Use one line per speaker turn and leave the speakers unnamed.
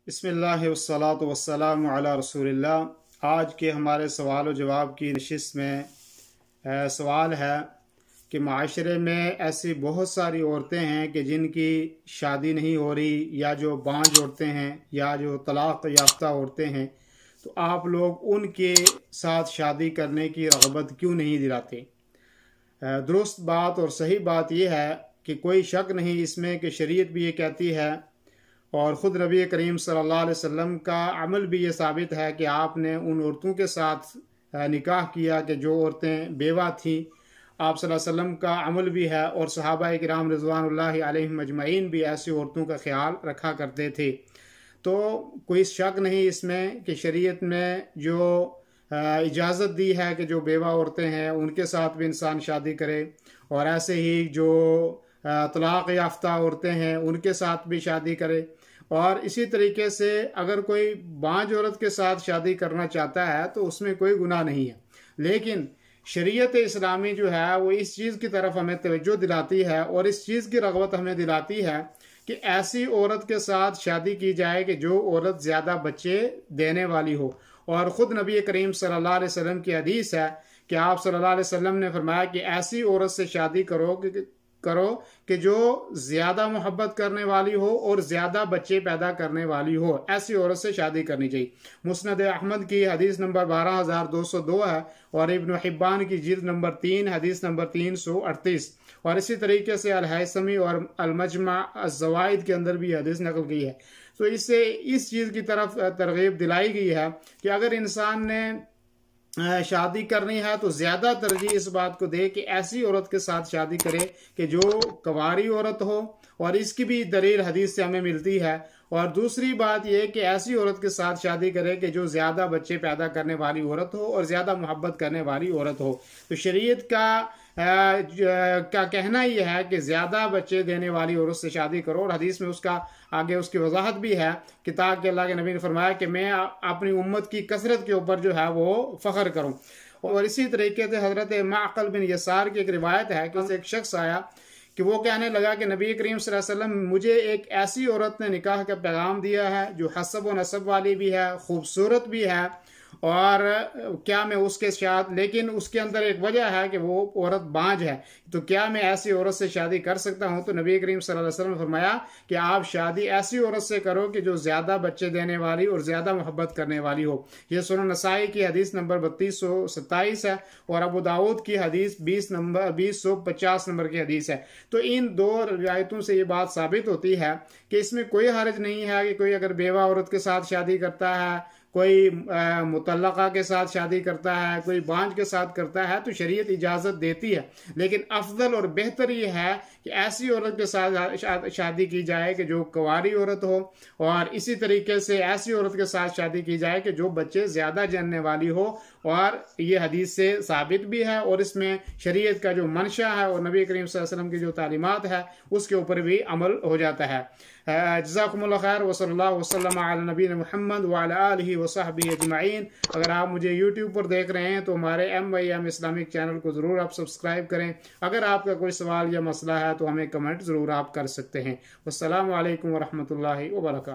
बिस्मिल्लाह वस्सलातु वस्सलामु अला रसूलिल्लाह। आज के हमारे सवाल व जवाब की नशिस्त में सवाल है कि माशरे में ऐसी बहुत सारी औरतें हैं कि जिनकी शादी नहीं हो रही, या जो बांझ औरतें हैं, या जो तलाक़ याफ्ता औरतें हैं, तो आप लोग उनके साथ शादी करने की रग़बत क्यों नहीं दिलाते। दुरुस्त बात और सही बात यह है कि कोई शक नहीं इसमें कि शरीयत भी ये कहती है और ख़ुद नबी करीम सल्लल्लाहु अलैहि वसल्लम का अमल भी ये साबित है कि आपने उन औरतों के साथ निकाह किया कि जो औरतें बेवा थीं। आप सल्लल्लाहु अलैहि वसल्लम का अमल भी है और सहाबाए किराम रिज़वानुल्लाहि अलैहिम अजमईन भी ऐसी औरतों का ख्याल रखा करते थे। तो कोई शक नहीं इसमें कि शरीयत में जो इजाज़त दी है कि जो बेवा औरतें हैं उनके साथ भी इंसान शादी करे, और ऐसे ही जो तलाक़ याफ्ता औरतें हैं उनके साथ भी शादी करे। और इसी तरीके से अगर कोई बांझ औरत के साथ शादी करना चाहता है तो उसमें कोई गुनाह नहीं है, लेकिन शरीयत इस्लामी जो है वो इस चीज़ की तरफ हमें तवज्जो दिलाती है और इस चीज़ की रग़बत हमें दिलाती है कि ऐसी औरत के साथ शादी की जाए कि जो औरत ज़्यादा बच्चे देने वाली हो। और ख़ुद नबी करीम सल्लल्लाहु अलैहि वसल्लम की हदीस है कि आप सल्लल्लाहु अलैहि वसल्लम ने फरमाया कि ऐसी औरत से शादी करो कि जो ज़्यादा मोहब्बत करने वाली हो और ज़्यादा बच्चे पैदा करने वाली हो, ऐसी औरत से शादी करनी चाहिए। मुस्नद अहमद की हदीस नंबर 12202 है और इब्न हिब्बान की जिल्द नंबर 3 हदीस नंबर 338, और इसी तरीके से अल हैसमी और अल मजमा अज़्ज़वाइद के अंदर भी हदीस नकल की है। तो इससे इस चीज़ की तरफ तरगीब दिलाई गई है कि अगर इंसान ने शादी करनी है तो ज़्यादा तरजीह इस बात को दे कि ऐसी औरत के साथ शादी करे कि जो कवारी औरत हो, और इसकी भी दलील हदीस से हमें मिलती है। और दूसरी बात यह कि ऐसी औरत के साथ शादी करे कि जो ज़्यादा बच्चे पैदा करने वाली औरत हो और ज़्यादा मोहब्बत करने वाली औरत हो। तो शरीयत का कहना यह है कि ज़्यादा बच्चे देने वाली औरत से शादी करो, और हदीस में उसका आगे उसकी वजाहत भी है कि ताकि अल्लाह के नबी ने फरमाया कि मैं अपनी उम्मत की कसरत के ऊपर जो है वो फ़ख्र करूं। और इसी तरीके से हज़रत माक़ल बिन यसार की एक रिवायत है कि एक शख्स आया कि वो कहने लगा कि नबी करीम सल्लल्लाहु अलैहि वसल्लम, मुझे एक ऐसी औरत ने निकाह का पैगाम दिया है जो हसब व नसब वाली भी है, खूबसूरत भी है, और क्या मैं उसके साथ, लेकिन उसके अंदर एक वजह है कि वो औरत बांझ है, तो क्या मैं ऐसी औरत से शादी कर सकता हूं। तो नबी करीम सल्लल्लाहु अलैहि वसल्लम ने फरमाया कि आप शादी ऐसी औरत से करो कि जो ज़्यादा बच्चे देने वाली और ज़्यादा मोहब्बत करने वाली हो। यह सुनन नसाई की हदीस नंबर 3227 है और अबू दाऊद की हदीस 2050 नंबर की हदीस है। तो इन दो रिवायतों से ये बात साबित होती है कि इसमें कोई हर्ज नहीं है कि कोई अगर बेवा औरत के साथ शादी करता है, कोई मुतल्लका के साथ शादी करता है, कोई बांझ के साथ करता है, तो शरीयत इजाज़त देती है। लेकिन अफजल और बेहतर ये है कि ऐसी औरत के साथ शादी की जाए कि जो कुंवारी औरत हो, और इसी तरीके से ऐसी औरत के साथ शादी की जाए कि जो बच्चे ज़्यादा जनने वाली हो। और ये हदीस से साबित भी है और इसमें शरीयत का जो मंशा है और नबी करीम सल्लल्लाहु अलैहि वसल्लम की जो तालीमात है उसके ऊपर भी अमल हो जाता है। जज़ाकुमुल्लाह खैर व सल्लल्लाहु वसल्लम अला नबीना मुहम्मद व अला आलिहि व सहबिहि अजमईन। अगर आप मुझे यूट्यूब पर देख रहे हैं तो हमारे MYM इस्लामिक चैनल को ज़रूर आप सब्सक्राइब करें। अगर आपका कोई सवाल या मसला है तो हमें कमेंट ज़रूर आप कर सकते हैं। वस्सलामु अलैकुम व रहमतुल्लाहि व बरकातहू।